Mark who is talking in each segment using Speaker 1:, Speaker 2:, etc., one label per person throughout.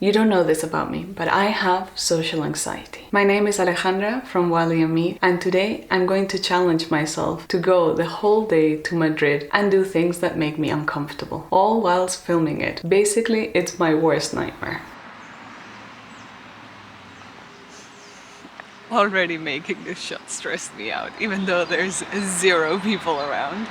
Speaker 1: You don't know this about me, but I have social anxiety. My name is Alejandra from Wale&Me, and today I'm going to challenge myself to go the whole day to Madrid and do things that make me uncomfortable, all whilst filming it. Basically, it's my worst nightmare.
Speaker 2: Already making this shot stressed me out, even though there's 0 people around.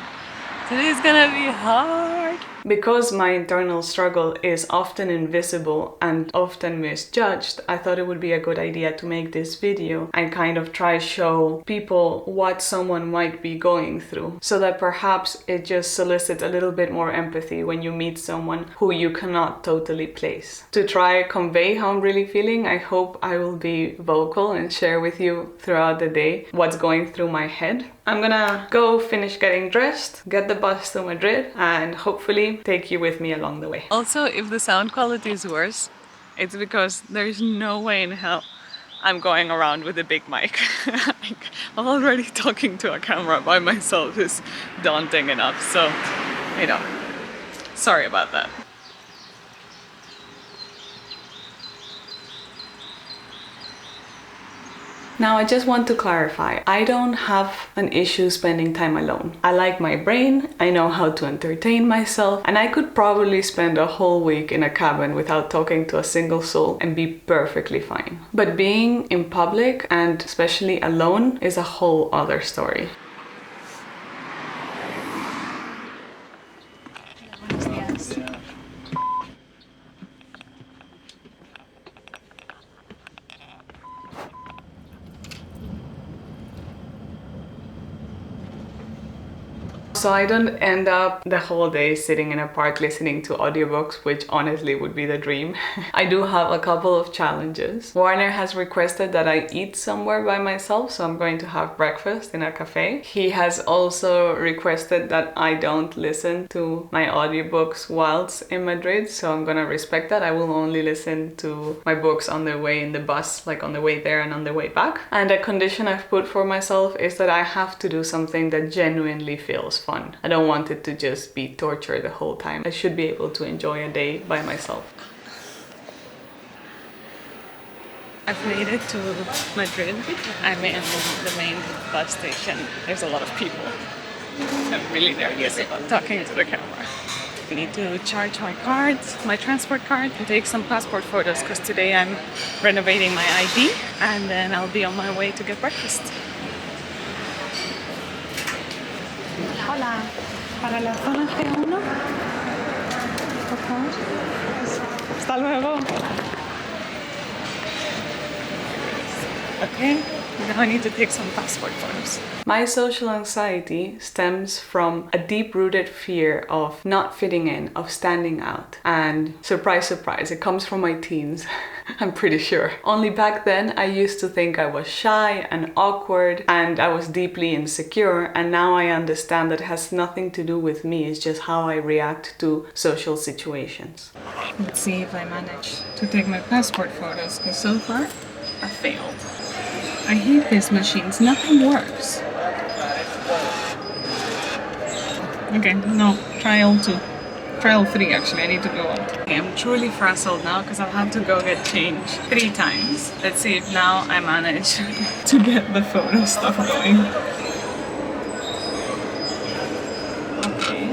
Speaker 2: Today's gonna be hard.
Speaker 1: Because my internal struggle is often invisible and often misjudged, I thought it would be a good idea to make this video and kind of try show people what someone might be going through, so that perhaps it just solicits a little bit more empathy when you meet someone who you cannot totally place. To try convey how I'm really feeling, I hope I will be vocal and share with you throughout the day what's going through my head. I'm gonna go finish getting dressed, get the bus to Madrid, and hopefully take you with me along the way.
Speaker 2: Also, if the sound quality is worse, it's because there's no way in hell I'm going around with a big mic. Like, already talking to a camera by myself is daunting enough, so, sorry about that.
Speaker 1: Now, I just want to clarify, I don't have an issue spending time alone. I like my brain, I know how to entertain myself, and I could probably spend a whole week in a cabin without talking to a single soul and be perfectly fine. But being in public, and especially alone, is a whole other story. So I don't end up the whole day sitting in a park listening to audiobooks, which honestly would be the dream. I do have a couple of challenges. Warner has requested that I eat somewhere by myself, so I'm going to have breakfast in a cafe. He has also requested that I don't listen to my audiobooks whilst in Madrid, so I'm gonna respect that. I will only listen to my books on the way in the bus, like on the way there and on the way back. And a condition I've put for myself is that I have to do something that genuinely feels fun. I don't want it to just be torture the whole time. I should be able to enjoy a day by myself.
Speaker 2: I've made it to Madrid. I'm in the main bus station. There's a lot of people. I'm really nervous about talking to the camera. I need to charge my card, my transport card, and take some passport photos because today I'm renovating my ID and then I'll be on my way to get breakfast.
Speaker 1: Hola, para la zona G1, por favor. Hasta luego.
Speaker 2: Okay, now I need to take some passport photos.
Speaker 1: My social anxiety stems from a deep-rooted fear of not fitting in, of standing out. And surprise, surprise, it comes from my teens. I'm pretty sure. Only back then I used to think I was shy and awkward and I was deeply insecure, and now I understand that it has nothing to do with me, it's just how I react to social situations.
Speaker 2: Let's see if I manage to take my passport photos, because so far I failed. I hate these machines, nothing works. Okay, no, trial 2. Trial 3 actually, I need to go out. Okay, I'm truly frazzled now because I've had to go get changed 3 times. Let's see if now I manage to get the photo stuff going. Okay.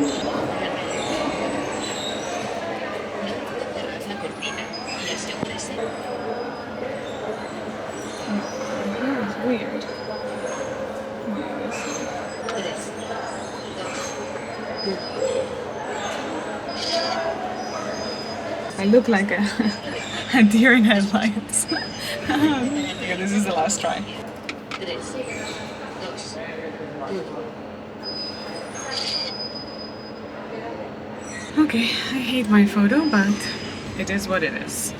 Speaker 2: That's weird. I look like a deer in headlights. Okay, this is the last try. Okay, I hate my photo, but it is what it is.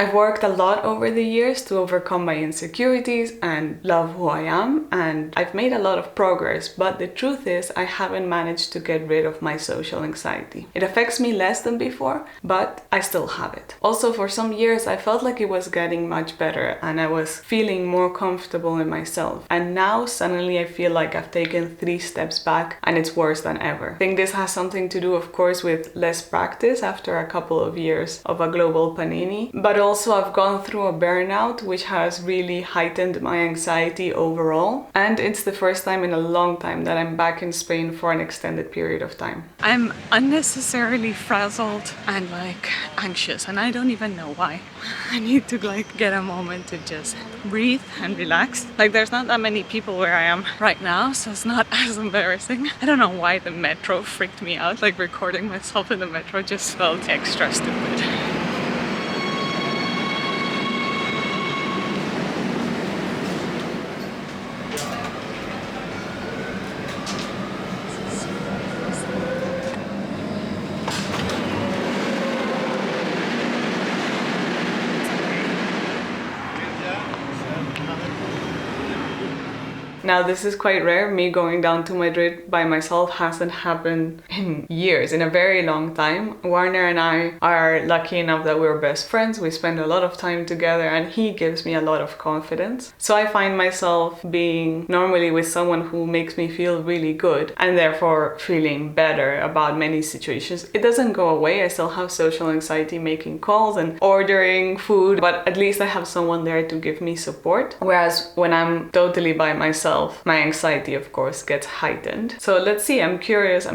Speaker 1: I've worked a lot over the years to overcome my insecurities and love who I am, and I've made a lot of progress, but the truth is I haven't managed to get rid of my social anxiety. It affects me less than before, but I still have it. Also, for some years I felt like it was getting much better and I was feeling more comfortable in myself, and now suddenly I feel like I've taken 3 steps back and it's worse than ever. I think this has something to do, of course, with less practice after a couple of years of a global panini, but also I've gone through a burnout which has really heightened my anxiety overall, and it's the first time in a long time that I'm back in Spain for an extended period of time.
Speaker 2: I'm unnecessarily frazzled and like anxious, and I don't even know why. I need to like get a moment to just breathe and relax. Like there's not that many people where I am right now, so it's not as embarrassing. I don't know why the metro freaked me out. Like recording myself in the metro just felt extra stupid.
Speaker 1: Now, this is quite rare. Me going down to Madrid by myself hasn't happened in years, in a very long time. Warner and I are lucky enough that we're best friends. We spend a lot of time together and he gives me a lot of confidence. So I find myself being normally with someone who makes me feel really good and therefore feeling better about many situations. It doesn't go away. I still have social anxiety making calls and ordering food, but at least I have someone there to give me support. Whereas when I'm totally by myself, my anxiety, of course, gets heightened. So let's see, I'm curious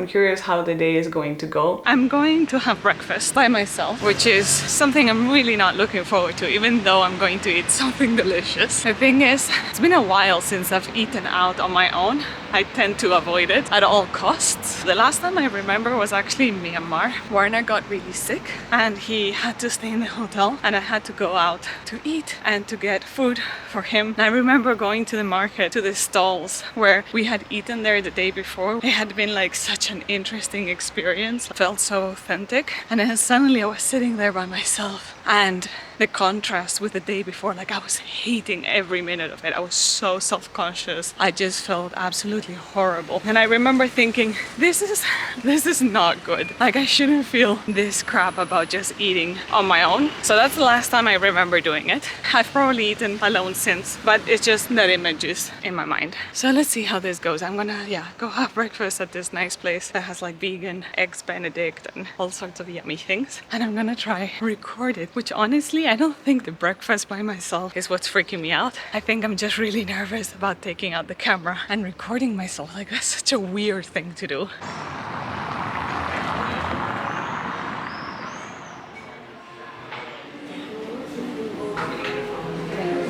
Speaker 1: how the day is going to go.
Speaker 2: I'm going to have breakfast by myself, which is something I'm really not looking forward to, even though I'm going to eat something delicious. The thing is, it's been a while since I've eaten out on my own. I tend to avoid it at all costs. The last time I remember was actually in Myanmar. Warner got really sick and he had to stay in the hotel, and I had to go out to eat and to get food for him. And I remember going to the market, to the stalls where we had eaten there the day before. It had been like such an interesting experience. It felt so authentic. And then suddenly I was sitting there by myself, and the contrast with the day before, like I was hating every minute of it. I was so self-conscious. I just felt absolutely horrible. And I remember thinking, this is not good. Like I shouldn't feel this crap about just eating on my own. So that's the last time I remember doing it. I've probably eaten alone since, but it's just that image is in my mind. So let's see how this goes. I'm gonna, go have breakfast at this nice place that has like vegan eggs Benedict and all sorts of yummy things. And I'm gonna try record it, which honestly, I don't think the breakfast by myself is what's freaking me out. I think I'm just really nervous about taking out the camera and recording myself. Like that's such a weird thing to do.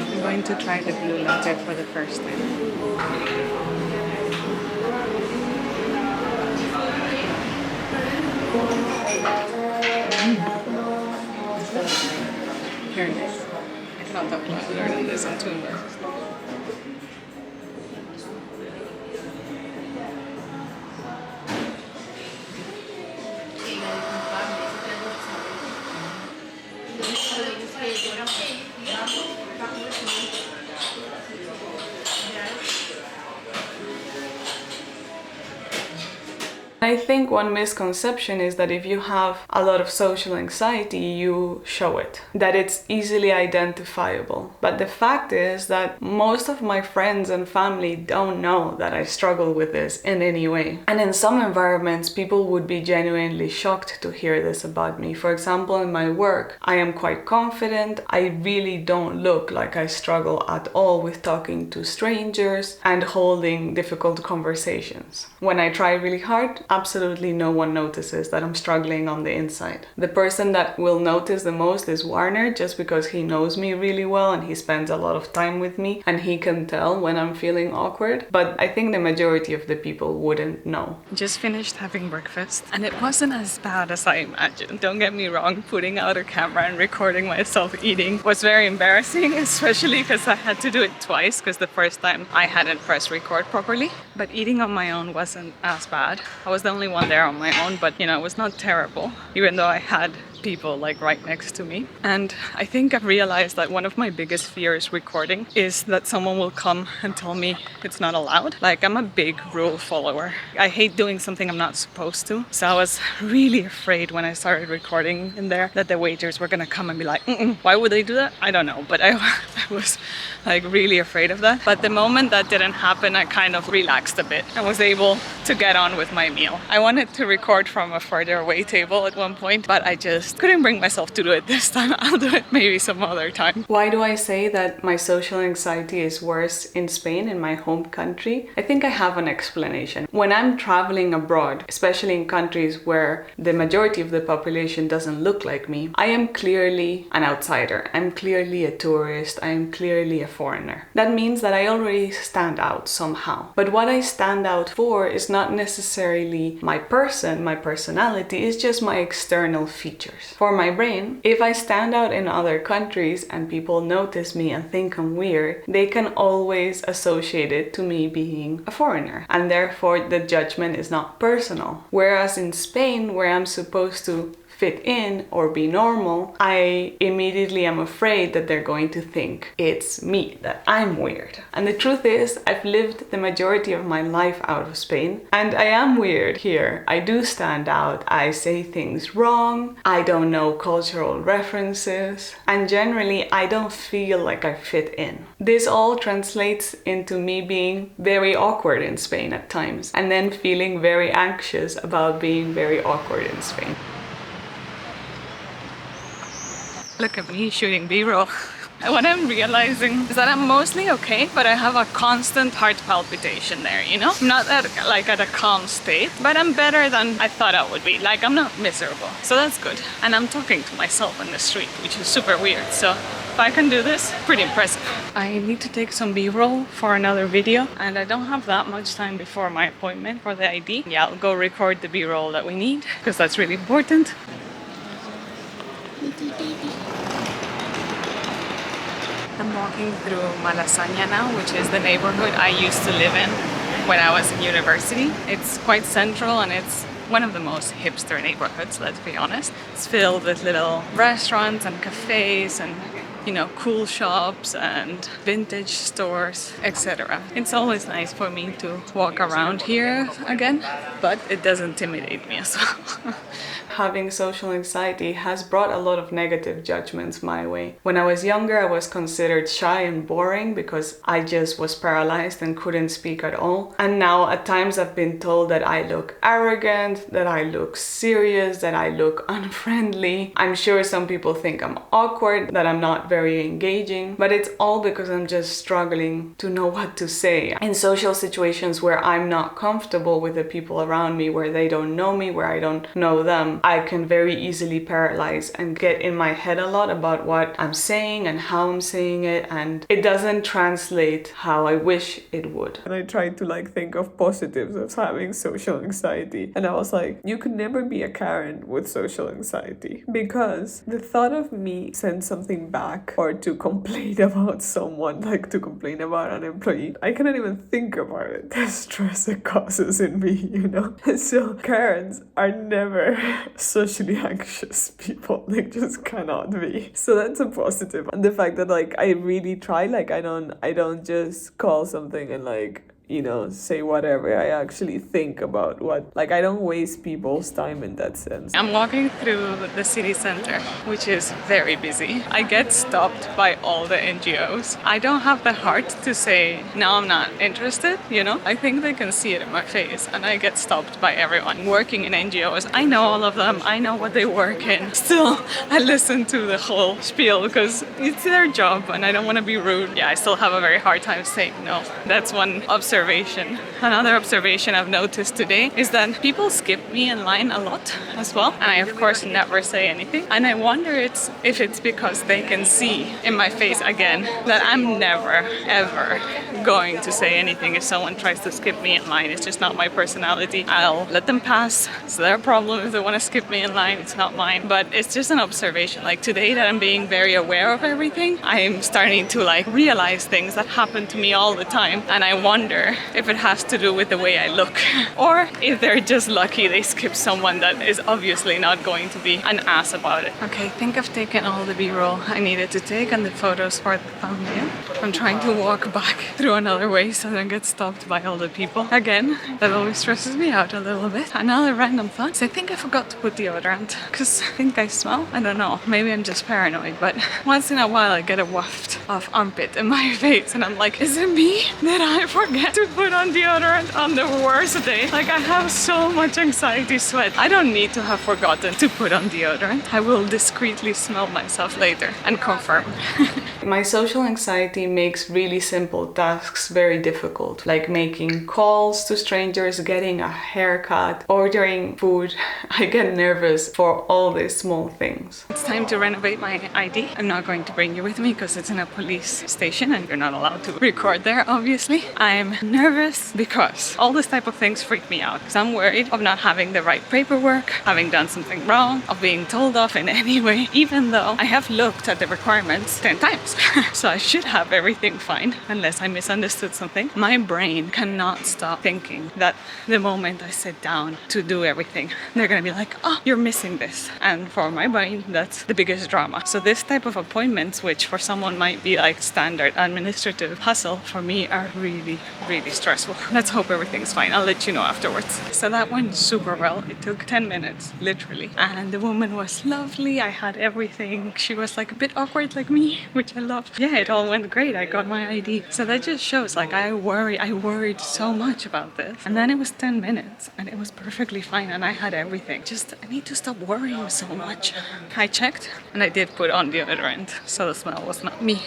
Speaker 2: I'm going to try the blue latte for the first time. Very nice. I cannot talk louder than this on Twitter.
Speaker 1: I think one misconception is that if you have a lot of social anxiety, you show it, that it's easily identifiable. But the fact is that most of my friends and family don't know that I struggle with this in any way. And in some environments, people would be genuinely shocked to hear this about me. For example, in my work, I am quite confident. I really don't look like I struggle at all with talking to strangers and holding difficult conversations. When I try really hard, absolutely no one notices that I'm struggling on the inside. The person that will notice the most is Warner, just because he knows me really well and he spends a lot of time with me and he can tell when I'm feeling awkward. But I think the majority of the people wouldn't know.
Speaker 2: Just finished having breakfast and it wasn't as bad as I imagined. Don't get me wrong, putting out a camera and recording myself eating was very embarrassing, especially because I had to do it twice because the first time I hadn't pressed record properly. But eating on my own wasn't as bad. I was the only one there on my own, but it was not terrible. Even though I had people like right next to me. And I think I've realized that one of my biggest fears recording is that someone will come and tell me it's not allowed. Like, I'm a big rule follower. I hate doing something I'm not supposed to. So I was really afraid when I started recording in there that the waiters were gonna come and be like, why would they do that? I don't know, but I was like really afraid of that. But the moment that didn't happen, I kind of relaxed a bit and was able to get on with my meal. I wanted to record from a further away table at one point, but I just couldn't bring myself to do it this time. I'll do it maybe some other time.
Speaker 1: Why do I say that my social anxiety is worse in Spain, in my home country? I think I have an explanation. When I'm traveling abroad, especially in countries where the majority of the population doesn't look like me, I am clearly an outsider. I'm clearly a tourist. I am clearly a foreigner. That means that I already stand out somehow. But what I stand out for is not necessarily my person, my personality, it's just my external features. For my brain, if I stand out in other countries and people notice me and think I'm weird, they can always associate it to me being a foreigner, and therefore the judgment is not personal. Whereas in Spain, where I'm supposed to fit in or be normal, I immediately am afraid that they're going to think it's me, that I'm weird. And the truth is, I've lived the majority of my life out of Spain, and I am weird here. I do stand out. I say things wrong. I don't know cultural references. And generally, I don't feel like I fit in. This all translates into me being very awkward in Spain at times, and then feeling very anxious about being very awkward in Spain.
Speaker 2: Look at me shooting B-roll. What I'm realizing is that I'm mostly okay, but I have a constant heart palpitation there, you know? I'm not at a calm state, but I'm better than I thought I would be. Like, I'm not miserable, so that's good. And I'm talking to myself in the street, which is super weird. So if I can do this, pretty impressive. I need to take some B-roll for another video, and I don't have that much time before my appointment for the ID. Yeah, I'll go record the B-roll that we need, because that's really important. I'm walking through Malasaña now, which is the neighborhood I used to live in when I was in university. It's quite central and it's one of the most hipster neighborhoods, let's be honest. It's filled with little restaurants and cafes and, you know, cool shops and vintage stores, etc. It's always nice for me to walk around here again, but it does intimidate me as well.
Speaker 1: Having social anxiety has brought a lot of negative judgments my way. When I was younger, I was considered shy and boring because I just was paralyzed and couldn't speak at all. And now at times I've been told that I look arrogant, that I look serious, that I look unfriendly. I'm sure some people think I'm awkward, that I'm not very engaging, but it's all because I'm just struggling to know what to say. In social situations where I'm not comfortable with the people around me, where they don't know me, where I don't know them, I can very easily paralyze and get in my head a lot about what I'm saying and how I'm saying it, and it doesn't translate how I wish it would. And I tried to think of positives of having social anxiety, and I was like, you could never be a Karen with social anxiety, because the thought of me send something back or to complain about someone, like to complain about an employee, I cannot even think about it. The stress it causes in me, you know? So Karens are never socially anxious people. They just cannot be. So that's a positive. And the fact that I really try, I don't just call something and say whatever. I actually think about what, I don't waste people's time in that sense.
Speaker 2: I'm walking through the city center, which is very busy. I get stopped by all the NGOs. I don't have the heart to say, no, I'm not interested, you know? I think they can see it in my face, and I get stopped by everyone working in NGOs. I know all of them. I know what they work in. Still, I listen to the whole spiel because it's their job, and I don't want to be rude. Yeah, I still have a very hard time saying no. That's one observation. Another observation I've noticed today is that people skip me in line a lot as well, and I of course never say anything, and I wonder if it's because they can see in my face again that I'm never ever going to say anything if someone tries to skip me in line. It's just not my personality. I'll let them pass. It's their problem if they want to skip me in line. It's not mine. But it's just an observation. Like today that I'm being very aware of everything, I'm starting to like realize things that happen to me all the time. And I wonder if it has to do with the way I look or if they're just lucky they skip someone that is obviously not going to be an ass about it. Okay, I think I've taken all the B-roll I needed to take and the photos for the thumbnail. I'm trying to walk back through another way so I don't get stopped by all the people. Again, that always stresses me out a little bit. Another random thought is I think I forgot to put deodorant because I think I smell. I don't know. Maybe I'm just paranoid, but once in a while I get a waft of armpit in my face and I'm like, is it me? Did I forget to put on deodorant on the worst day? Like I have so much anxiety sweat. I don't need to have forgotten to put on deodorant. I will discreetly smell myself later and confirm.
Speaker 1: My social anxiety makes really simple tasks very difficult, like making calls to strangers, getting a haircut, ordering food. I get nervous for all these small things.
Speaker 2: It's time to renovate my ID. I'm not going to bring you with me because it's in a police station and you're not allowed to record there, obviously. I'm nervous because all this type of things freak me out because I'm worried of not having the right paperwork, having done something wrong, of being told off in any way, even though I have looked at the requirements 10 times. So I should have everything fine unless I misunderstood something. My brain cannot stop thinking that the moment I sit down to do everything, they're gonna be like, oh, you're missing this. And for my brain, that's the biggest drama. So this type of appointments, which for someone might be like standard administrative hustle, for me are really, really stressful. Let's hope everything's fine. I'll let you know afterwards. So that went super well. It took 10 minutes, literally. And the woman was lovely. I had everything. She was like a bit awkward like me, which I loved. Yeah, it all went great. I got my ID. So that just shows like I worried so much about this. And then it was 10 minutes and it was perfectly fine and I had everything. Just, I need to stop worrying so much. I checked and I did put on deodorant, so the smell was not me.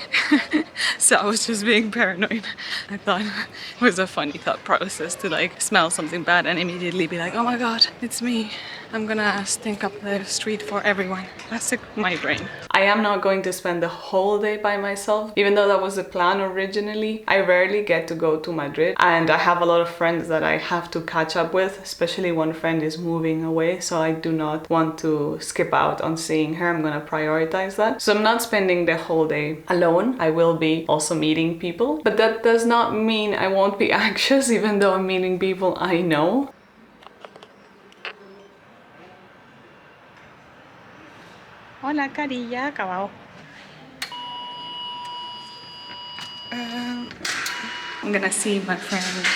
Speaker 2: So I was just being paranoid. I thought it was a funny thought process to like smell something bad and immediately be like, oh my god, it's me. I'm gonna stink up the street for everyone. That's my brain.
Speaker 1: I am not going to spend the whole day by myself, even though that was the plan originally. I rarely get to go to Madrid and I have a lot of friends that I have to catch up with, especially one friend is moving away, so I do not want to skip out on seeing her. I'm gonna prioritize that. So I'm not spending the whole day alone. I will be also meeting people, but that does not mean I won't be anxious even though I'm meeting people I know.
Speaker 2: Hola, carilla, acabado. I'm gonna see my friend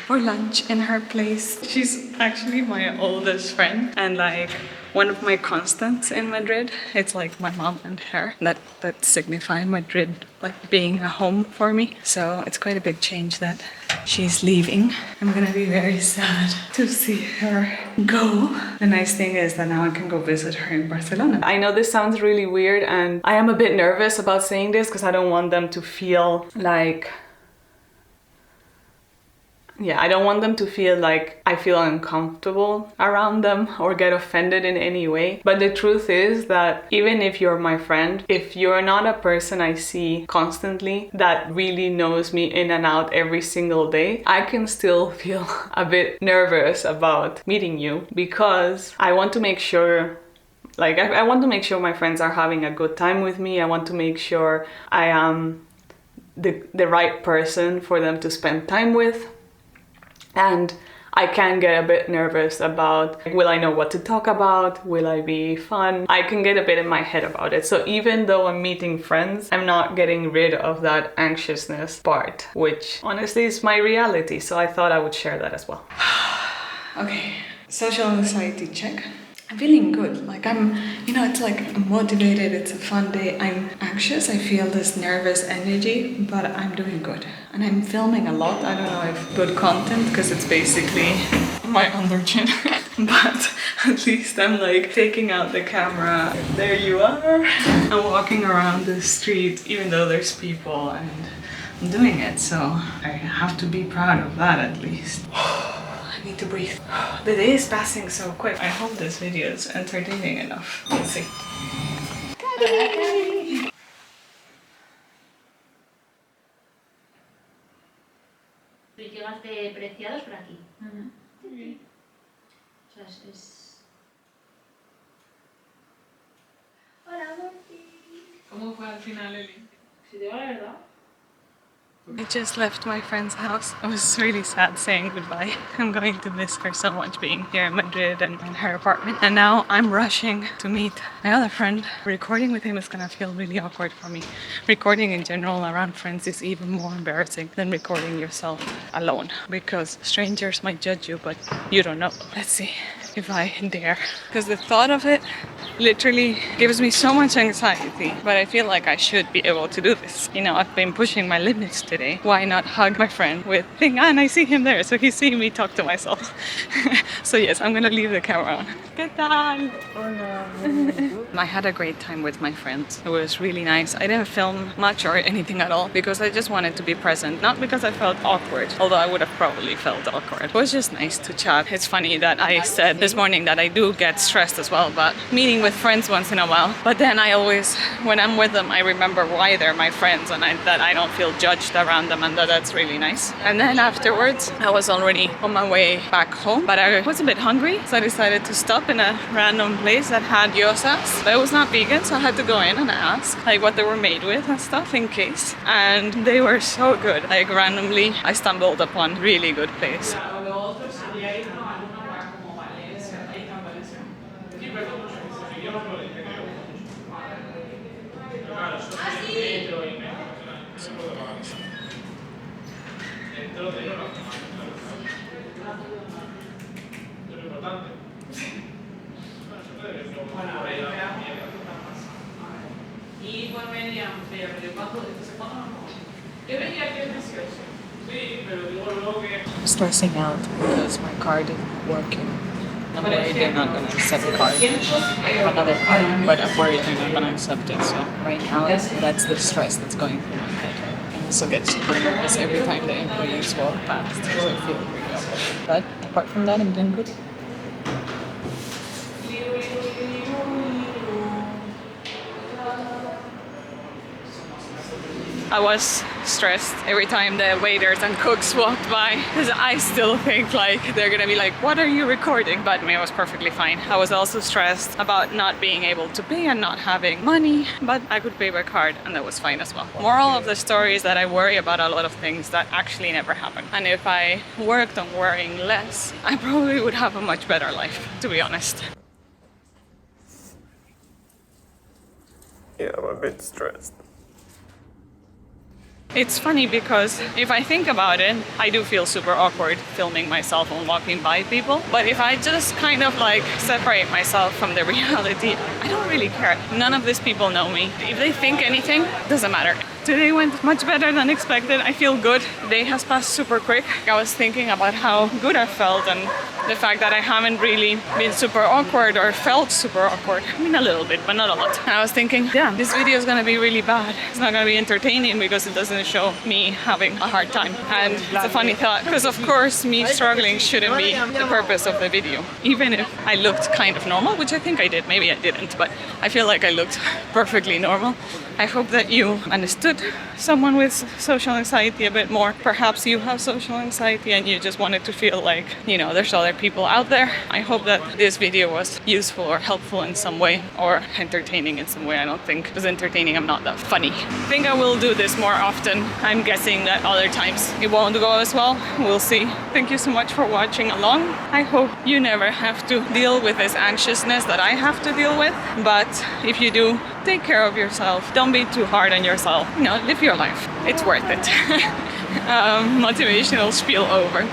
Speaker 2: for lunch in her place. She's actually my oldest friend and like one of my constants in Madrid. It's like my mom and her that signify Madrid like being a home for me. So it's quite a big change that she's leaving. I'm gonna be very sad to see her go. The nice thing is that now I can go visit her in Barcelona. I know this sounds really weird and I am a bit nervous about saying this because I don't want them to feel like I don't want them to feel like I feel uncomfortable around them or get offended in any way. But the truth is that even if you're my friend, if you're not a person I see constantly that really knows me in and out every single day, I can still feel a bit nervous about meeting you because I want to make sure I want to make sure my friends are having a good time with me. I want to make sure I am the right person for them to spend time with. And I can get a bit nervous about, will I know what to talk about? Will I be fun? I can get a bit in my head about it. So even though I'm meeting friends, I'm not getting rid of that anxiousness part, which honestly is my reality. So I thought I would share that as well. Okay, social anxiety check. I'm feeling good. Like it's like I'm motivated. It's a fun day. I'm anxious. I feel this nervous energy, but I'm doing good. And I'm filming a lot. I don't know if good content because it's basically my under chin. But at least I'm like taking out the camera. There you are. I'm walking around the street even though there's people and I'm doing it. So I have to be proud of that at least. I need to breathe. The day is passing so quick. I hope this video is entertaining enough. Let's see.
Speaker 3: apreciados por aquí. O sea, es... Hola, Morty.
Speaker 1: ¿Cómo fue al final, Eli?
Speaker 3: Si te digo la verdad.
Speaker 2: I just left my friend's house. I was really sad saying goodbye. I'm going to miss her so much being here in Madrid and in her apartment. And now I'm rushing to meet my other friend. Recording with him is gonna feel really awkward for me. Recording in general around friends is even more embarrassing than recording yourself alone because strangers might judge you, but you don't know. Let's see if I dare. Because the thought of it literally gives me so much anxiety, but I feel like I should be able to do this. You know, I've been pushing my limits today. Why not hug my friend with, and I see him there, so he's seeing me talk to myself. So yes, I'm gonna leave the camera on. ¿Qué tal? I had a great time with my friends. It was really nice. I didn't film much or anything at all because I just wanted to be present, not because I felt awkward, although I would have probably felt awkward. It was just nice to chat. It's funny that I said this morning that I do get stressed as well, but meeting with friends once in a while. But then I always, when I'm with them, I remember why they're my friends and that I don't feel judged around them, and that's really nice. And then afterwards, I was already on my way back home, but I was a bit hungry, so I decided to stop in a random place that had gyozas. But it was not vegan, so I had to go in and ask like what they were made with and stuff in case. And they were so good. Like randomly, I stumbled upon a really good place. Stressing out because my card isn't working. I'm worried they're not going to accept the card. I have another card, but I'm worried they're not going to accept it. So right now, that's the stress that's going through my head. I also get super nervous every time the employees walk past because I feel really awkward. But apart from that, I'm doing good. I was stressed every time the waiters and cooks walked by because I still think like they're gonna be like, what are you recording? But I was perfectly fine. I was also stressed about not being able to pay and not having money, but I could pay by card and that was fine as well. Moral of the story is that I worry about a lot of things that actually never happen. And if I worked on worrying less, I probably would have a much better life, to be honest.
Speaker 1: Yeah, I'm a bit stressed.
Speaker 2: It's funny because if I think about it, I do feel super awkward filming myself and walking by people. But if I just kind of like separate myself from the reality, I don't really care. None of these people know me. If they think anything, doesn't matter. Today went much better than expected. I feel good. The day has passed super quick. I was thinking about how good I felt and the fact that I haven't really been super awkward or felt super awkward. I mean, a little bit, but not a lot. And I was thinking, damn, this video is gonna be really bad. It's not gonna be entertaining because it doesn't show me having a hard time. And it's a funny thought because of course me struggling shouldn't be the purpose of the video. Even if I looked kind of normal, which I think I did, maybe I didn't, but I feel like I looked perfectly normal. I hope that you understood someone with social anxiety a bit more. Perhaps you have social anxiety and you just wanted to feel like, you know, there's other people out there. I hope that this video was useful or helpful in some way or entertaining in some way. I don't think it was entertaining. I'm not that funny. I think I will do this more often. I'm guessing that other times it won't go as well. We'll see. Thank you so much for watching along. I hope you never have to deal with this anxiousness that I have to deal with. But if you do, take care of yourself. Don't be too hard on yourself. You know, live your life. It's worth it. Motivational spiel over.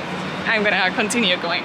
Speaker 2: I'm gonna continue going.